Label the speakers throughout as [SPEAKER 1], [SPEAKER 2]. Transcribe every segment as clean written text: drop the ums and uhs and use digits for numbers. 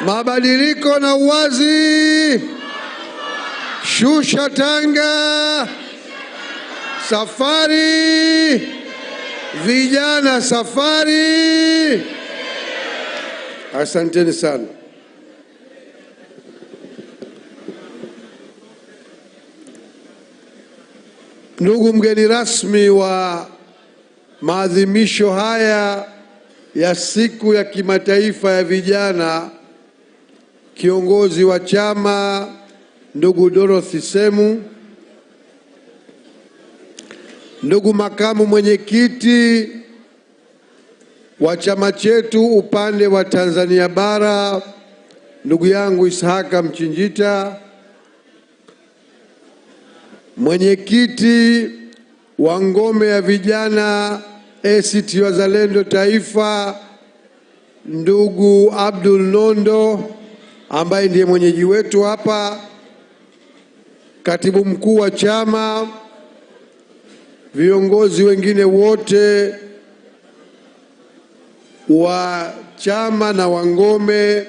[SPEAKER 1] Mabadiliko na uwazi. Shusha tanga. Safari. Vijana safari. Asanteni sana. Ndugu mgeni rasmi wa maadhimisho haya ya siku ya kimataifa ya vijana, kiongozi wa chama ndugu Dorothy Semu, ndugu makamu mwenyekiti wa chama chetu upande wa Tanzania bara ndugu yangu Ishaka Mchinjita, mwenyekiti wa ngome ya vijana ACT Wazalendo Taifa ndugu Abdul Nondo ambaye ndiye mwenyeji wetu hapa, katibu mkuu wa chama, viongozi wengine wote wa chama na wa ngome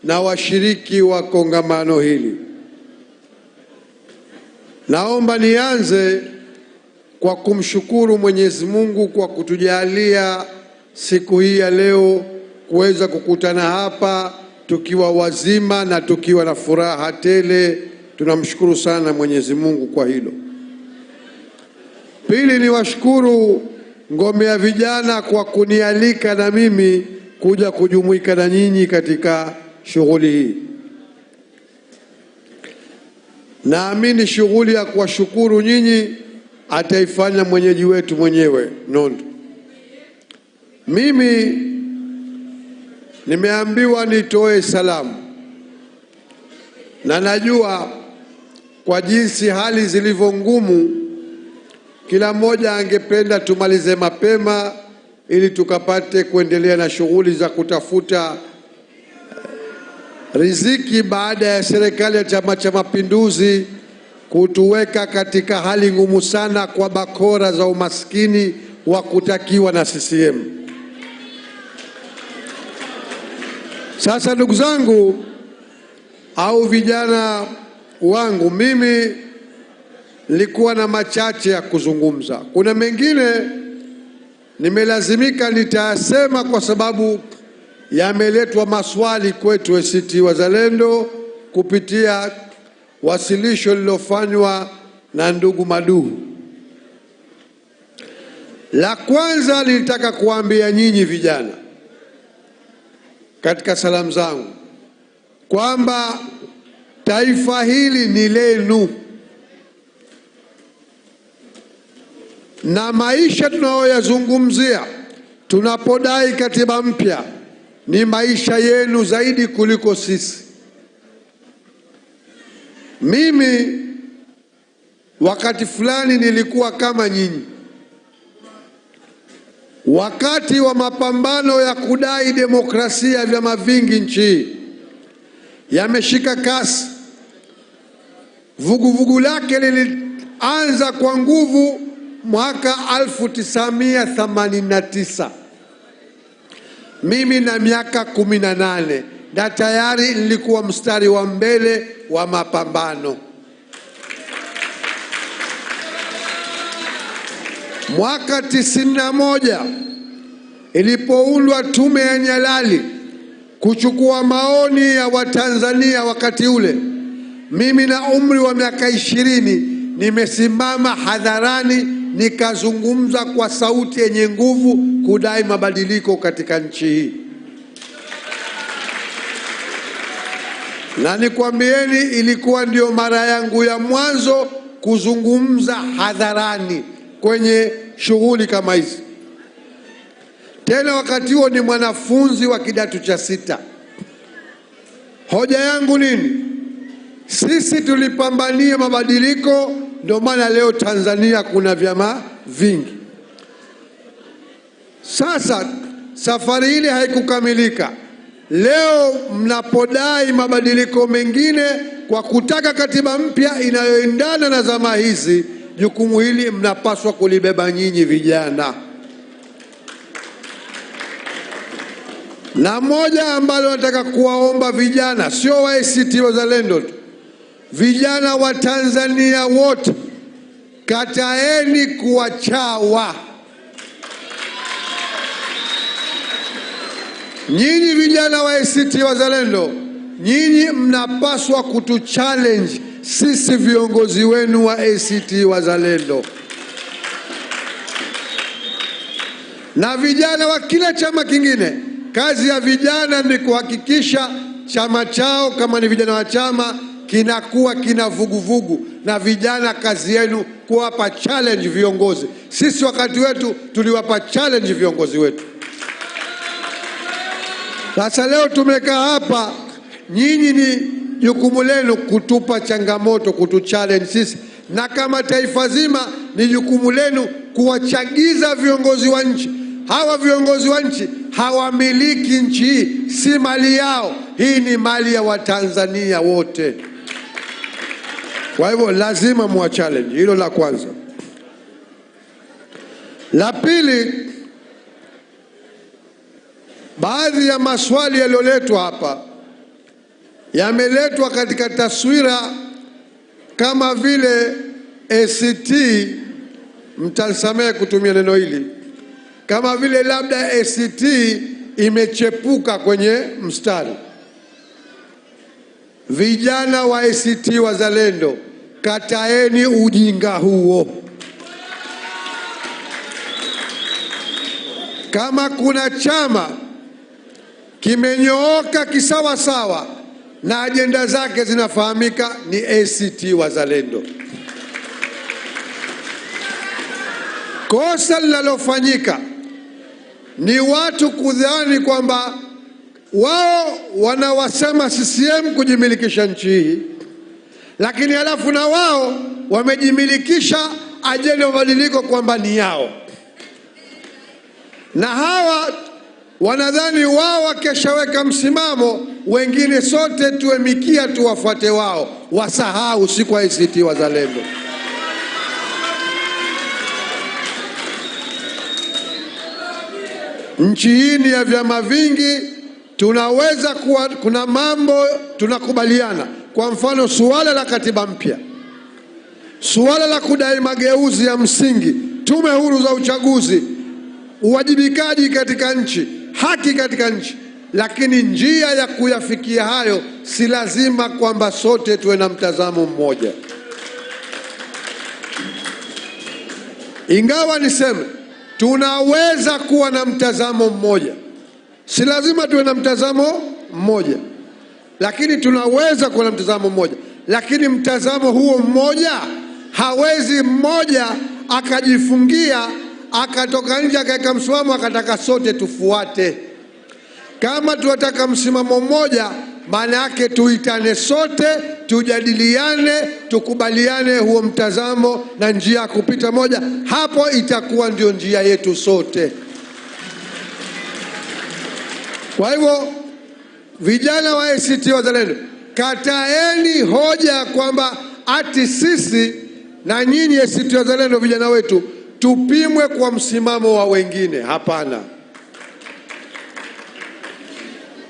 [SPEAKER 1] na washiriki wa kongamano hili. Naomba nianze kwa kumshukuru Mwenyezi Mungu kwa kutujalia siku hii ya leo kuweza kukutana hapa tukiwa wazima na tukiwa na furaha tele. Tunamshukuru sana Mwenyezi Mungu kwa hilo. Pili, ni washukuru ngome ya vijana kwa kunialika na mimi kuja kujumuika na nyinyi katika shughuli hii. Naamini shughuli ya kuwashukuru nyinyi ataifanya mwenyeji wetu mwenyewe Nondo. Mimi nimeambiwa nitoe salamu, na najua kwa jinsi hali zilivyo ngumu, kila mmoja angependa tumalize mapema ili tukapate kuendelea na shughuli za kutafuta riziki baada ya serikali ya Chama cha Mapinduzi kutuweka katika hali ngumu sana kwa bakora za umaskini wa kutakiwa na CCM. Sasa ndugu zangu au vijana wangu, mimi nilikuwa na machache ya kuzungumza. Kuna mengine nimelazimika nitasema kwa sababu yameletwa maswali kwetu ACT Wazalendo kupitia wasilisho lilofanywa na ndugu Maduhu. La kwanza nilitaka kuambia nyinyi vijana katika salamu zangu kwamba taifa hili ni lenu, na maisha tunayoyazungumzia tunapodai katiba mpya ni maisha yenu zaidi kuliko sisi. Mimi wakati fulani nilikuwa kama nyinyi. Wakati wa mapambano ya kudai demokrasia ya vyama vingi nchi yameshika kasi. Vuguvugu lake lilianza kwa nguvu mwaka 1989. Mimi na miaka 18 na tayari nilikuwa mstari wa mbele wa mapambano. Mwaka 91 ilipoundwa tume ya Nyalali kuchukua maoni ya Watanzania wakati ule, mimi na umri wa miaka 20 nimesimama hadharani nikazungumza kwa sauti yenye nguvu kudai mabadiliko katika nchi hii. Na nikwambieni, ilikuwa ndio mara yangu ya mwanzo kuzungumza hadharani kwenye shughuli kama hizi. Tena wakati huo ni mwanafunzi wa kidato cha 6. Hoja yangu nini? Sisi tulipambania mabadiliko, ndio maana leo Tanzania kuna vyama vingi. Sasa safari ile haikukamilika. Leo mnapodai mabadiliko mengine kwa kutaka katiba mpya inayoendana na zama hizi, jukumu hili mnapaswa kulibeba nyinyi vijana. Na moja ambalo nataka kuwaomba vijana, sio wa ACT Wazalendo tu, vijana wa Tanzania wote, kataeni kuwa chawa. Nyinyi vijana wa ACT Wazalendo, nyinyi mnapaswa kutuchallenge sisi viongozi wenu wa ACT Wazalendo. Na vijana wa kila chama kingine, kazi ya vijana ni kuhakikisha chama chao, kama ni vijana wa chama, kinakuwa kina vuguvugu. Na vijana kazi yenu kuwapa challenge viongozi. Sisi wakati wetu tuliwapa challenge viongozi wetu. Sasa leo tumekaa hapa, nyinyi ni jukumu lenu kutupa changamoto, kutuchallenge sisi, na kama taifa zima ni jukumu lenu kuwachagiza viongozi wa nchi. Hawa viongozi wa nchi hawamiliki nchi hii, si mali yao. Hii ni mali ya Watanzania wote. Kwa hivyo lazima muwa challenge. Hilo la kwanza. La pili, baadhi ya maswali yaliyoletwa hapa yameletwa katika taswira kama vile ACT, mtanisamehe kutumia neno hili, kama vile labda ACT imechepuka kwenye mstari. Vijana wa ACT Wazalendo, kataeni ujinga huo. Kama kuna chama kimenyooka kisawa sawa na ajenda zake zinafahamika, ni ACT Wazalendo. Kosa linalofanyika ni watu kudhani kwamba wao wanawasema CCM kujimilikisha nchi hii, lakini halafu na wao wamejimilikisha ajenda ya mabadiliko kwamba ni yao. Na hawa wanadhani wao wakishaweka msimamo, wengine sote tuwe mikia tuwafuate wao. Wasahau, si kwa ACT Wazalendo. Nchi hii ni ya vyama vingi. Tunaweza kuwa kuna mambo tunakubaliana, kwa mfano suala la katiba mpya, suala la kudai mageuzi ya msingi, tume huru za uchaguzi, uwajibikaji katika nchi, haki katika nchi. Lakini njia ya kuyafikia hayo si lazima kwamba sote tuwe na mtazamo mmoja. Ingawa niseme tunaweza kuwa na mtazamo mmoja, si lazima tuwe na mtazamo mmoja, lakini tunaweza kuwa na mtazamo mmoja. Lakini mtazamo huo mmoja, hawezi mmoja akajifungia akatoka nje akaweka msimamo akataka sote tufuate. Kama tunataka msimamo mmoja, maana yake tuitane sote, tujadiliane, tukubaliane huo mtazamo na njia ya kupita moja. Hapo itakuwa ndio njia yetu sote. Kwa hivyo vijana wa ACT Wazalendo, kataeni hoja kwamba ati sisi na nyinyi ACT Wazalendo vijana wetu tupimwe kwa msimamo wa wengine. Hapana.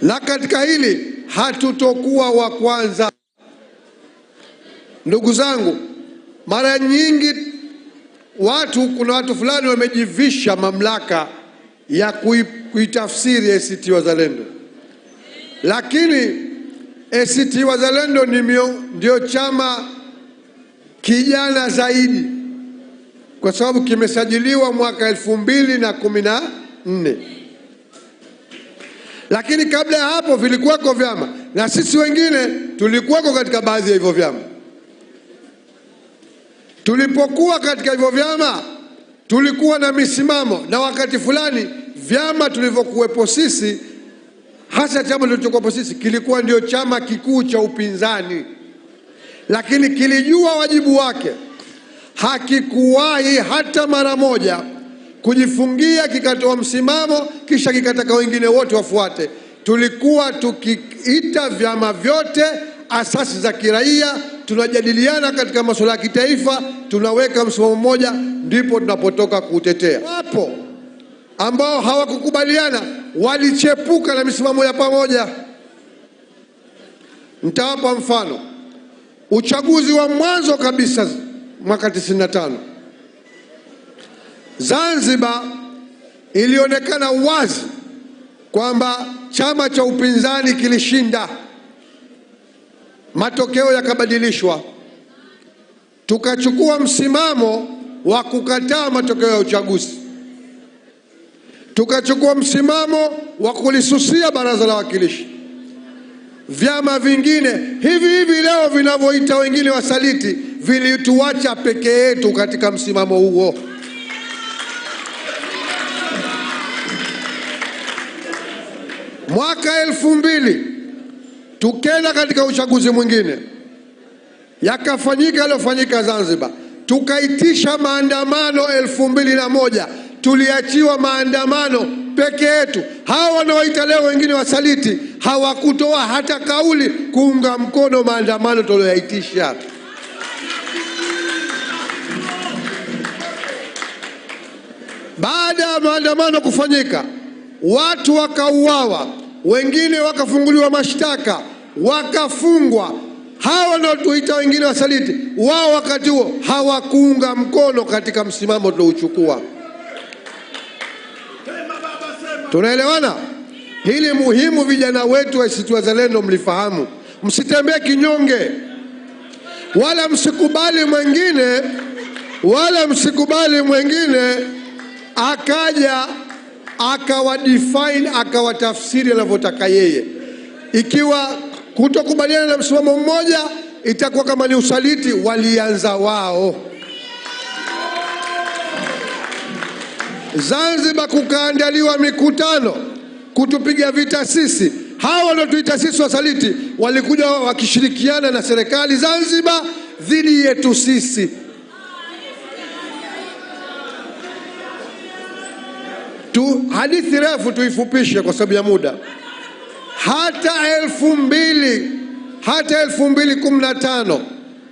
[SPEAKER 1] Na katika hili hatutokuwa wa kwanza. Ndugu zangu, mara nyingi kuna watu fulani wamejivisha mamlaka ya kuitafsiri ACT Wazalendo. Lakini ACT Wazalendo ndio chama kijana zaidi, kwa sababu kimesajiliwa mwaka 2014. Lakini kabla ya hapo vilikuwako vyama, na sisi wengine tulikuwako katika baadhi ya hivyo vyama. Tulipokuwa katika hivyo vyama tulikuwa na misimamo, na wakati fulani vyama tulivyokuwepo sisi, hasa chama tulichokuwepo sisi, kilikuwa ndio chama kikuu cha upinzani, lakini kilijua wajibu wake. Hakikuwahi hata mara moja kujifungia kikatoa msimamo kisha kikataka wengine wote wafuate. Tulikuwa tukiita vyama vyote asasi za kiraia, tunajadiliana katika masuala ya kitaifa, tunaweka msimamo mmoja, ndipo tunapotoka kutetea. Wapo ambao hawakukubaliana walichepuka na misimamo ya pamoja. Nitawapa mfano. Uchaguzi wa mwanzo kabisa mwaka 95, Zanzibar ilionekana wazi kwamba chama cha upinzani kilishinda. Matokeo yakabadilishwa, tukachukua msimamo wa kukataa matokeo ya uchaguzi, tukachukua msimamo wa kulisusia baraza la wawakilishi. Vyama vingine hivi leo vinavyoita wengine wasaliti vilituacha peke yetu katika msimamo huo. Mwaka 2000 tukenda katika uchaguzi mwingine, yakafanyika yaliyofanyika Zanzibar, tukaitisha maandamano 2001, tuliachiwa maandamano peke yetu. Hawa wanaoita leo wengine wasaliti hawakutoa hata kauli kuunga mkono maandamano tuliyoitisha. Baada ya maandamano kufanyika, watu wakauawa, wengine wakafunguliwa mashtaka, wakafungwa. Hawa wanaotuita wengine wasaliti, wao wakati huo hawakuunga mkono katika msimamo tulouchukua. Tunaelewana? Hili muhimu, vijana wetu wa ACT Wazalendo mlifahamu. Msitembee kinyonge, wala msikubali mwengine akaja akawadefine akawatafsiri anavyotaka yeye. Ikiwa kutokubaliana na msimamo mmoja itakuwa kama ni usaliti, walianza wao. Zanzibar kukaandaliwa mikutano kutupiga vita sisi. Hawa wanaotuita sisi wasaliti walikuja wakishirikiana na serikali Zanzibar dhidi yetu sisi. Hadithi refu tuifupishe kwa sababu ya muda. Hata 2015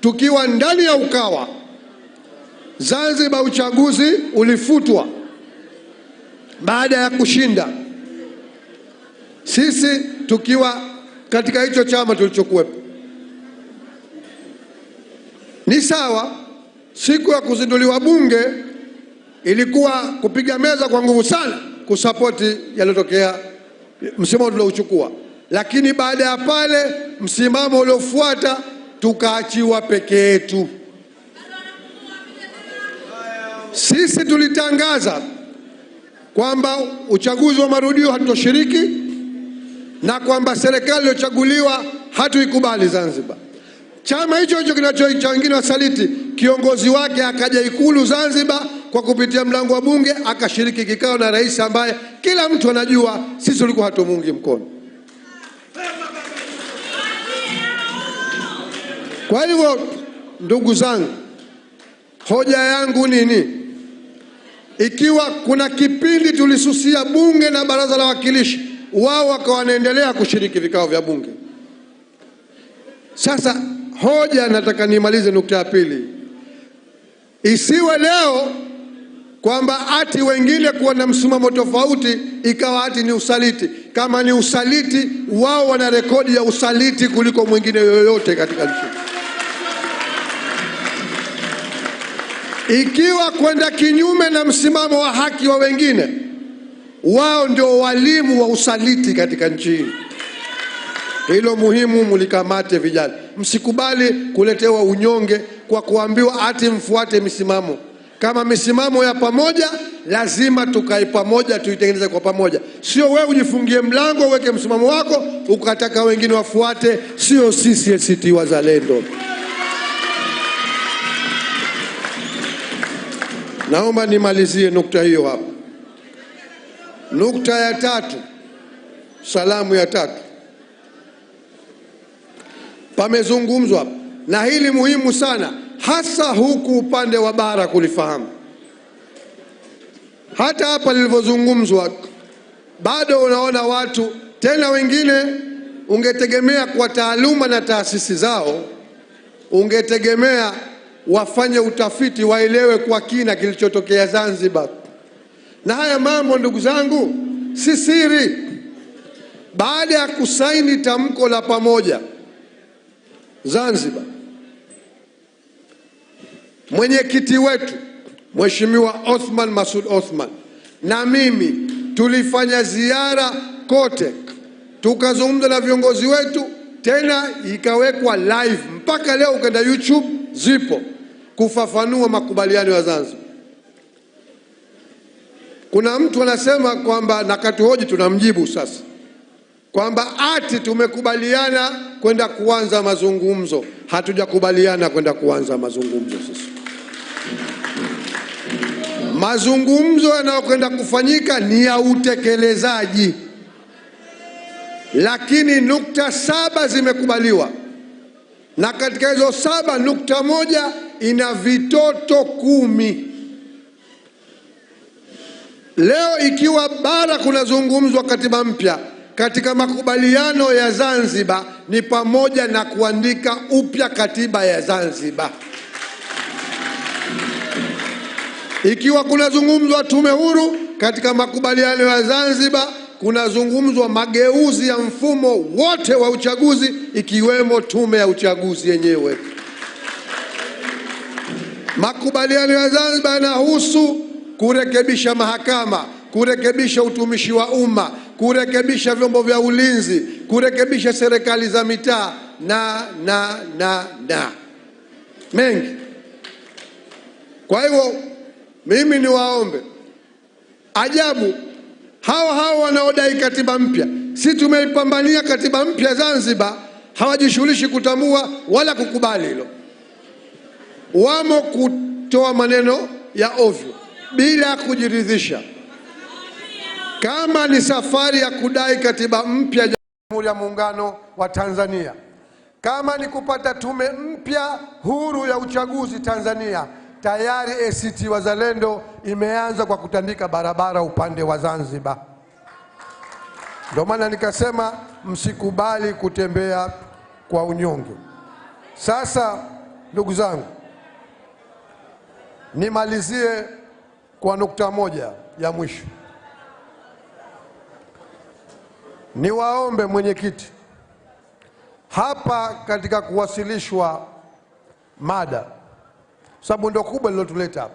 [SPEAKER 1] tukiwa ndani ya Ukawa, Zanzibar uchaguzi ulifutwa baada ya kushinda, sisi tukiwa katika hicho chama tulichokuwepo. Ni sawa, siku ya kuzinduliwa bunge ilikuwa kupiga meza kwa nguvu sana kusapoti yaliyotokea, msimamo tulouchukua. Lakini baada ya pale, msimamo uliofuata tukaachiwa peke yetu. Sisi tulitangaza kwamba uchaguzi wa marudio hatutoshiriki na kwamba serikali iliyochaguliwa hatuikubali Zanzibar. Chama hicho kinachoita wengine wasaliti, kiongozi wake akaja Ikulu Zanzibar kwa kupitia mlango wa bunge, akashiriki kikao na rais ambaye kila mtu anajua sisi tulikuwa hatumuungi mkono. Kwa hivyo ndugu zangu, hoja yangu nini? Ikiwa kuna kipindi tulisusia bunge na baraza la wawakilishi, wao wakawa wanaendelea kushiriki vikao vya bunge. Sasa hoja, nataka nimalize nukta ya pili. Isiwe leo kwamba ati wengine kuwa na msimamo tofauti ikawa ati ni usaliti. Kama ni usaliti, wao wana rekodi ya usaliti kuliko mwingine yoyote katika nchi. Ikiwa kwenda kinyume na msimamo wa haki wa wengine, wao ndio walimu wa usaliti katika nchi hii. Hilo muhimu mlikamate vijana. Msikubali kuletewa unyonge kwa kuambiwa ati mfuate misimamo. Kama misimamo ya pamoja, lazima tukae pamoja, tuitengeneze kwa pamoja. Sio wewe ujifungie mlango uweke msimamo wako ukataka wengine wafuate. Sio sisi ACT Wazalendo. Naomba nimalizie nukta hiyo hapa. Nukta ya tatu, salamu ya tatu. Pamezungumzwa na hili muhimu sana, hasa huku upande wa bara kulifahamu. Hata hapa lilivyozungumzwa, bado unaona watu tena, wengine ungetegemea kwa taaluma na taasisi zao, ungetegemea wafanye utafiti, waelewe kwa kina kilichotokea Zanzibar. Na haya mambo ndugu zangu si siri. Baada ya kusaini tamko la pamoja Zanzibar, mwenyekiti wetu Mheshimiwa Othman Masoud Othman na mimi tulifanya ziara kote, tukazungumza na viongozi wetu, tena ikawekwa live mpaka leo, ukenda YouTube zipo, kufafanua makubaliano ya Zanzibar. Kuna mtu anasema kwamba nakatuhoji, tunamjibu sasa kwamba ati tumekubaliana kwenda kuanza mazungumzo. Hatujakubaliana kwenda kuanza mazungumzo sisi. Mazungumzo yanayokwenda kufanyika ni ya utekelezaji, lakini nukta 7 zimekubaliwa, na katika hizo 7 nukta 1 ina vitoto 10. Leo ikiwa bara kunazungumzwa katiba mpya, katika makubaliano ya Zanzibar ni pamoja na kuandika upya katiba ya Zanzibar. Ikiwa kunazungumzwa tume huru, katika makubaliano ya Zanzibar kunazungumzwa mageuzi ya mfumo wote wa uchaguzi, ikiwemo tume ya uchaguzi yenyewe. Makubaliano ya Zanzibar yanahusu kurekebisha mahakama, kurekebisha utumishi wa umma, kurekebisha vyombo vya ulinzi, kurekebisha serikali za mitaa na mengi. Kwa hivyo mimi niwaombe, ajabu hao wanaodai katiba mpya, si tumeipambania katiba mpya Zanzibar, hawajishughulishi kutambua wala kukubali hilo. Wamo kutoa maneno ya ovyo bila kujiridhisha. Kama ni safari ya kudai katiba mpya Jamhuri ya Muungano wa Tanzania, kama ni kupata tume mpya huru ya uchaguzi Tanzania, tayari ACT Wazalendo imeanza kwa kutandika barabara upande wa Zanzibar. Ndio maana nikasema msikubali kutembea kwa unyonge. Sasa ndugu zangu, nimalizie kwa nukta moja ya mwisho. Niwaombe mwenyekiti, hapa katika kuwasilishwa mada, sababu ndio kubwa lilotuleta hapa,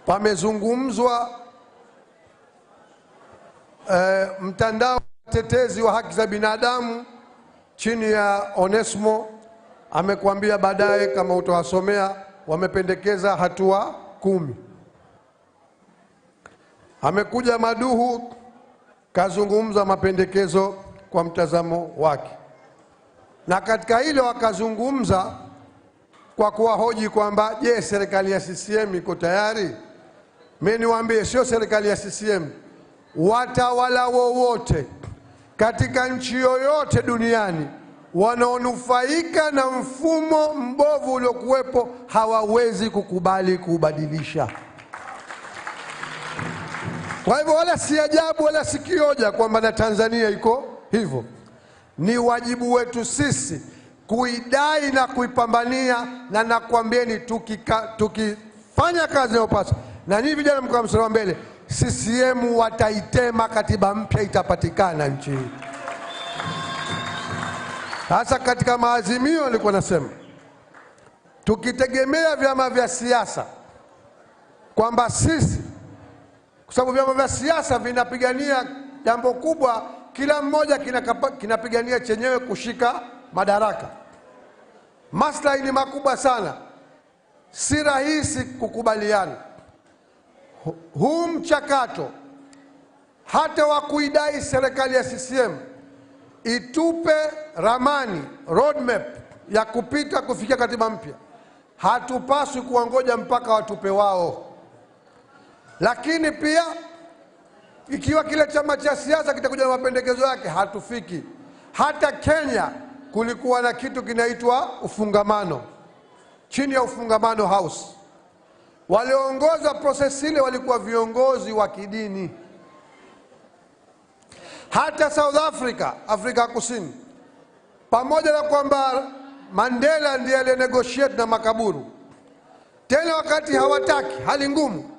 [SPEAKER 1] pamezungumzwa mtandao wa tetezi wa haki za binadamu chini ya Onesmo amekuambia baadaye kama utawasomea, wamependekeza hatua 10. Amekuja Maduhu kazungumza mapendekezo kwa mtazamo wake, na katika hilo wakazungumza kwa kuwahoji kwamba je, serikali ya CCM iko tayari? Mimi niwaambie, sio serikali ya CCM, watawala wowote katika nchi yoyote duniani wanaonufaika na mfumo mbovu uliokuwepo hawawezi kukubali kubadilisha. Kwa hivyo wala si ajabu wala si kioja kwamba na Tanzania iko hivyo. Ni wajibu wetu sisi kuidai na kuipambania, na nakwambieni tukifanya kazi inayopaswa, na nyinyi vijana mko mstari wa mbele, CCM wataitema katiba mpya, itapatikana nchi hii. Sasa katika maazimio nilikuwa nasema, tukitegemea vyama vya siasa kwamba sisi, kwa sababu vyama vya siasa vinapigania jambo kubwa, kila mmoja kinapigania chenyewe kushika madaraka, maslahi ni makubwa sana, si rahisi kukubaliana. Huu mchakato hata wa kuidai serikali ya CCM itupe ramani, roadmap ya kupita kufikia katiba mpya, hatupaswi kuangoja mpaka watupe wao. Lakini pia ikiwa kile chama cha siasa kitakuja na mapendekezo yake, hatufiki. Hata Kenya kulikuwa na kitu kinaitwa ufungamano, chini ya Ufungamano House. Walioongoza process ile walikuwa viongozi wa kidini. Hata South Africa, Afrika Kusini, pamoja na kwamba Mandela ndiye aliyenegotiate na makaburu, tena wakati hawataki, hali ngumu,